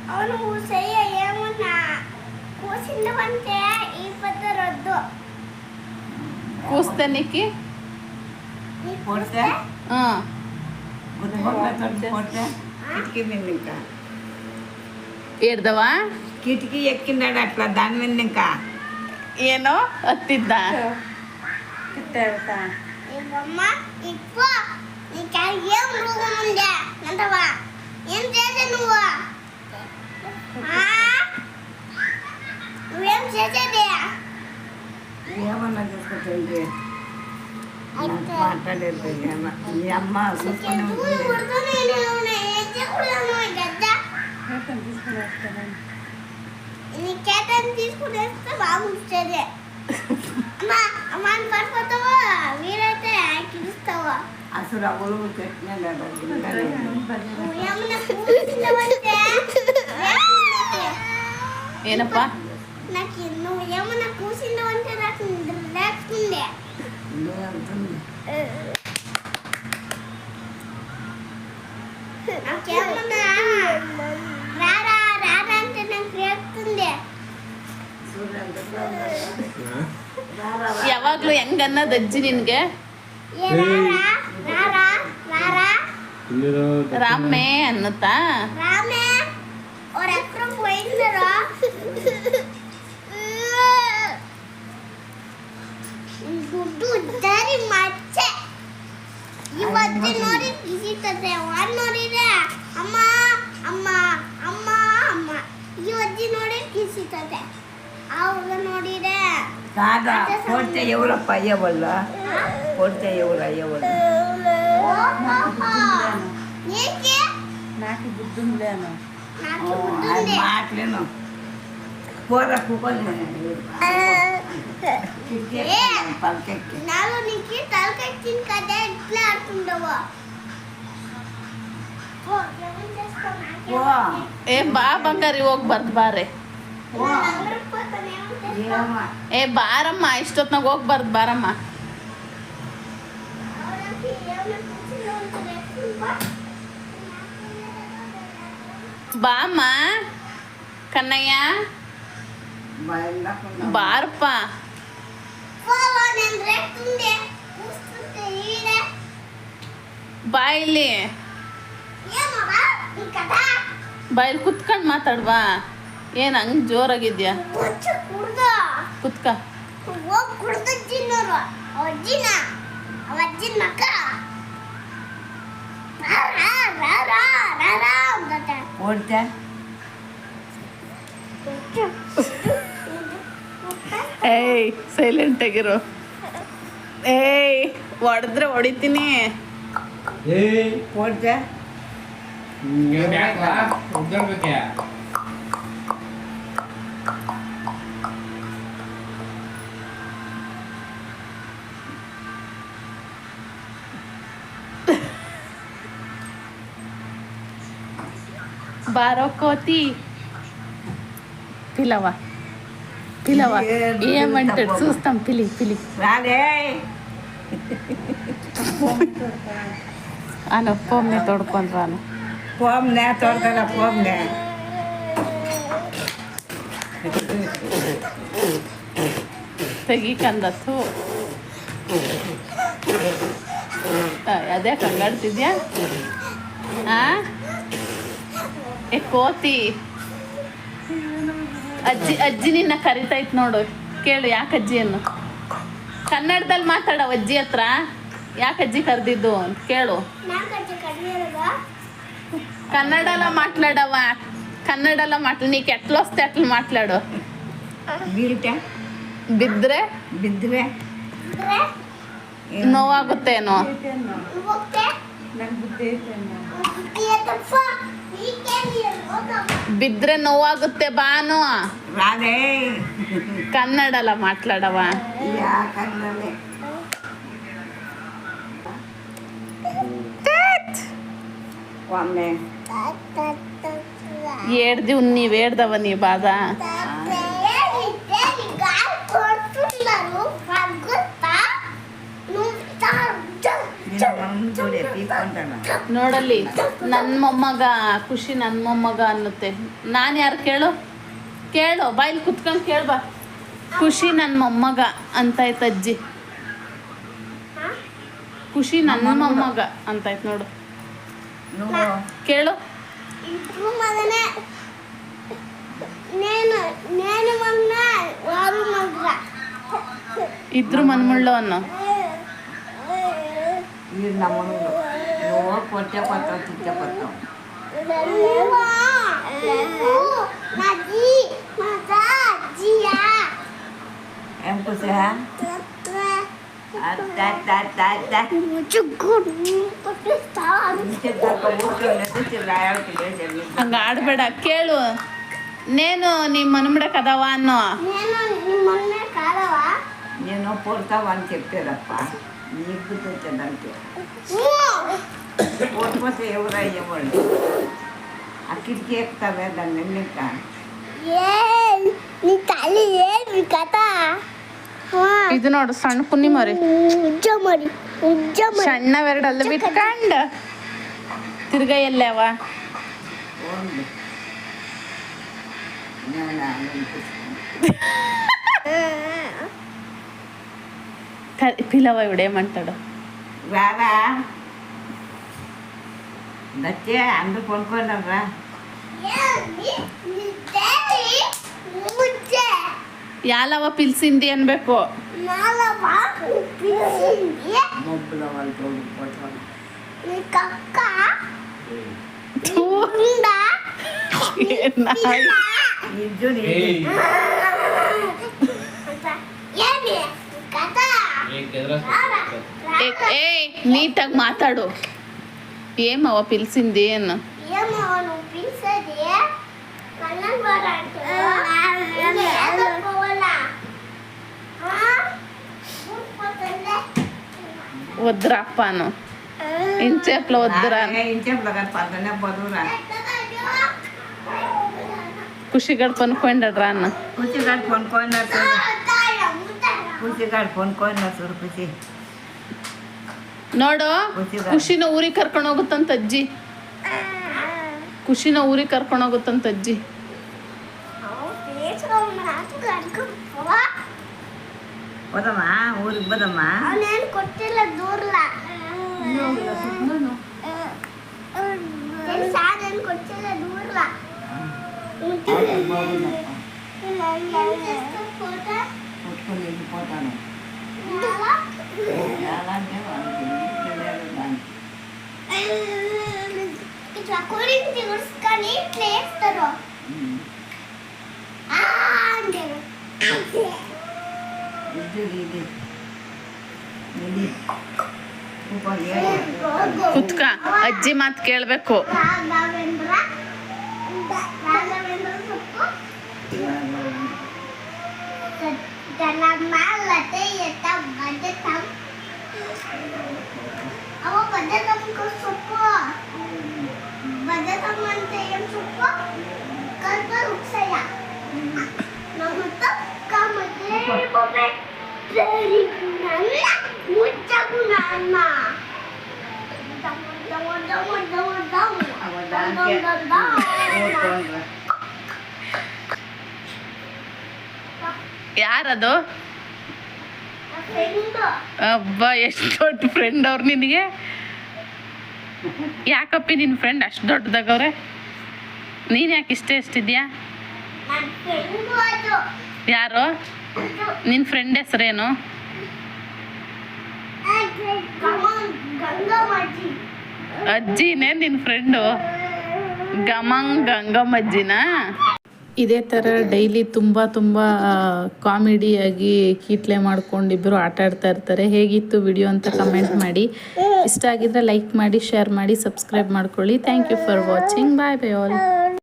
అవును ఊసయ్య ఏమన్నా కూసిందవంటే ఈ పెద్ద రొద్దు కూస్తే నీకు కొడితే కొడితే కిటికీ మీద ఇంకా ఏడ్దవా కిటికీ ఎక్కినాడు అట్లా దాని మీద ఇంకా ಏನೋ ಹತ್ತಿದ್ದ ఇవ్వమ్మ ఇప్పు నీకు ఏం రోగం ఉందే అంటవా ఏం చేసే నువ్వు నువ్వేం చేసేది ఏమన్నా చూసుకుంటుంది మాట్లాడేది మీ అమ్మ చూసుకుని నీకేతం తీసుకునేస్తే బాగుంటుంది అమ్మా అమ్మాని పడిపోతావా వీరైతే కిలుస్తావా అసలు అవ్వలు పెట్టినా నువ్వేమన్నా కూర్చున్నావంటే ಏನಪ್ಪ నాకు నువ్వేమన్నా కూర్చున్నావంటే నాకు లేకుండే నాకేమన్నా రారా రారా అంటే నాకు రేపుతుంది ಯಾವಾಗ್ಲೂ ಹೆಂಗನ್ನೋದು ಅಜ್ಜಿ ನಿನ್ಗೆ ఏ రారా రారా రారా ರಾಮೆ ಅನ್ನುತ್ತಾ రామే ఒరెక్కడం పోయిందరా గుడ్డు దారి మచ్చೆ ಇವತ್ತು ನೋಡಿ ಕಿಸಿತದೆ ಒಂದು ನೋಡಿದ್ರೆ ಅಮ್ಮ ಅಮ್ಮ ಅಮ್ಮ ಅಮ್ಮ ಇವತ್ತು ನೋಡಿ ಕಿಸಿತದೆ ಅವಾಗ ನೋಡಿದ್ರೆ కాదా కొడితే ఎవరప్ప అయ్యవాళ్ళ కొడితే ఎవరు అయ్యవాళ్ళు నీకే నాకు బుద్ధుందేను నాకు బుద్ధుంది మాటలేను కూర కుక్కలు పలకెక్కి ನಾನು ನಿಕ್ಕೆ ತಲಕಟ್ಟಿನ ಕತೆ ಇಟ್ಲೇ ಆಡ್తుండవు ಏ ಬಾ ಬಂಗಾರಿ ಹೋಗಿ ಬಾರೆ ಏ ಬಾರಮ್ಮ ಇಷ್ಟೊತ್ನಾಗ ಹೋಗಿ ಬಾರಮ್ಮ ಬಾಮ್ಮ ಕನ್ನಯ್ಯ ಬಾರಪ್ಪ ಬಾ ಇಲ್ಲಿ ಬಾಯಲ್ಲಿ ಕುತ್ಕೊಂಡು ಮಾತಾಡ್ವಾ ಏನು ಹಂಗೆ ಜೋರಾಗಿದ್ಯಾ ಕುತ್ಕ కొడితే ಏಯ್ ಸೈಲೆಂಟ್ ಆಗಿರೋ ಏಯ್ ಹೊಡೆದ್ರೆ ಹೊಡಿತೀನಿ కొడితే బారో కోతి పిలవా ఏమంటాడు చూస్తాం పిలి రాలే అను పొమ్ని తోడుకొని రాను పోమ్నే తోడతాడ పోమ్నే ತೆಗಿಕಂದತ್ತು ಅದೇ ಕಂಗಾಡ್ತಿದ್ಯಾ ಏ ಕೋತಿ ಅಜ್ಜಿ ನಿನ್ನ ಕರಿತೈತ್ ನೋಡು ಕೇಳು ಯಾಕೆ ಅಜ್ಜಿಯನ್ನು ಕನ್ನಡದಲ್ಲಿ ಮಾತಾಡವ ಅಜ್ಜಿ ಹತ್ರ ಯಾಕೆ ಅಜ್ಜಿ ಕರೆದಿದ್ದು ಅಂತ ಕೇಳು కన్నడలో మాట్లాడవా కన్నడలో నీకు ఎట్లా వస్తే అట్లా మాట్లాడు ಬಿದ್ರೆ ನೋವಾಗುತ್ತೇನೋ ಬಿದ್ರೆ ನೋವಾಗುತ್ತೆ ಬಾನು రాలే కన్నడలో మాట్లాడవా ఏడ్ది నీవు ఏడ్దవ నీ బాధ ನೋಡಿ ತೀರ್ಕೊಂತಾನ. ನೋಡಲ್ಲಿ ನನ್ನ ಮೊಮ್ಮಗ ಖುಷಿ ನನ್ನ ಮೊಮ್ಮಗ ಅನ್ನುತ್ತೆ. ನಾನು ಯಾರು ಕೇಳು ಬಾಯಲ್ಲಿ ಕುತ್ಕೊಂಡು ಕೇಳ್ಬಾ. ಖುಷಿ ನನ್ನ ಮೊಮ್ಮಗ ಅಂತಾಯ್ತು ಅಜ್ಜಿ. ಖುಷಿ ನನ್ನ ಮೊಮ್ಮಗ ಅಂತಾಯ್ತು ನೋಡು. ನೋಡು ಕೇಳು. ಇಬ್ರು ಮಗನೇ. నేను ಮಗನ ವಾರು ಮಗ. ಇದ್ರು ಮನ್ಮುಳ್ಳು ಅನ್ನೋ. ಇದು ನಮ್ಮನು ನೋವು ಕೊಟ್ಟೆ ಕೊಡ್ತಾವ ತುತ್ತೆ ಕೊಡ್ತಾವ. ఏం కూసా ಹಂಗ ಆಡ್ಬೇಡ. ಕೇಳು. నేను నీ మనముడ కదవా అన్నో. నేను పోతావని చెప్పారప్ప. నీకు తెచ్చదంటే పోతే ఎవరు అయ్యేవాళ్ళు అక్కడికి ఎక్కుతావే దాన్ని ఎన్నిక నీ తల్లి ఏమి కథ. ಇದು ನೋಡು ಸಣ್ಣ ಕುನ್ನಿ ಮರಿ. ಉಜ್ಜಮರಿ ಸಣ್ಣವೆರಡಲ್ಲ ಬಿಟ್ಕಂಡು ತಿರ್ಗ ಎಲ್ಲವ ಒಂದು పిల్లవ ఇవిడేమంటాడు. రారా నచ్చే అందరు కొనుక్కోండ్రా. యాలవ పిలిచింది అన్ಬೇಕು. మొబ్బుల వాళ్ళు తోడుకోవటం నీటాಗಿ మాట్లాడు. ఏమవ పిలిచింది అన్న. వద్దురా అప్పాను ఇంచేపులో వద్దురా. ఇంచేపులో కాదు పద్దనే పోదురా. ఖుషిగాడు కొనుక్కోండ్రా అన్న. ఖుషిగాడు కొనుక్కోండి చూడు. ಖುಷಿಗಾಡು ಕೊಂಡ್ಕೊಂಡು ಸುರು ಖುಷಿ ನೋಡು. ಖುಷಿನ ಊರಿಗೆ ಕರ್ಕೊಂಡು ಹೋಗುತ್ತಂತ ಅಜ್ಜಿ. ಖುಷಿನ ಊರಿಗೆ ಕರ್ಕೊಂಡು ಹೋಗುತ್ತಂತ ಅಜ್ಜಿ. ಹೋದಮ್ಮ ಊರಿಗೆ ಬದಮ್ಮ. ಅವನೇನು ಕೊಟ್ಟಿಲ್ಲ ದೂರ್ಲ ಸಾರೇನು ಕೊಟ್ಟಿಲ್ಲ ದೂರ್ಲ. కొట్టుకొని వెళ్ళిపోతాను. ఇట్లా కొరించి ఉడుచుకొని ఇట్లా వేస్తారు. ಕುತ್ಕ ಅಜ್ಜಿ ಮಾತು ಕೇಳಬೇಕು. సొప్పు బద్దతం అంటే ఏం సొప్పు కల్ప ఉక్సయ నమ్మతో కమతే బొబే ప్రేరికునన్న ముచ్చకునన్న ಯಾರದು? ಅಬ್ಬಾ ಎಷ್ಟು ದೊಡ್ಡ ಫ್ರೆಂಡ್ ಅವ್ರು ನಿನಗೆ. ಯಾಕಪ್ಪಿ ನಿನ್ನ ಫ್ರೆಂಡ್ ಅಷ್ಟು ದೊಡ್ಡದಾಗವ್ರೆ? ನೀನು ಯಾಕೆ ಎಷ್ಟಿದ್ಯಾ? ಯಾರು ನಿನ್ನ ಫ್ರೆಂಡ್ ಹೆಸರೇನು? ಅಜ್ಜಿನೇ ನಿನ್ನ ಫ್ರೆಂಡು? ಗಂಗಮ್ಮಜ್ಜಿನಾ? ಇದೇ ಥರ ಡೈಲಿ ತುಂಬ ಕಾಮಿಡಿಯಾಗಿ ಕೀಟ್ಲೆ ಮಾಡ್ಕೊಂಡು ಇಬ್ಬರು ಆಟ ಆಡ್ತಾ ಇರ್ತಾರೆ. ಹೇಗಿತ್ತು ವಿಡಿಯೋ ಅಂತ ಕಮೆಂಟ್ ಮಾಡಿ. ಇಷ್ಟ ಆಗಿದ್ರೆ ಲೈಕ್ ಮಾಡಿ, ಶೇರ್ ಮಾಡಿ, ಸಬ್ಸ್ಕ್ರೈಬ್ ಮಾಡ್ಕೊಳ್ಳಿ. Thank you for watching. Bye all.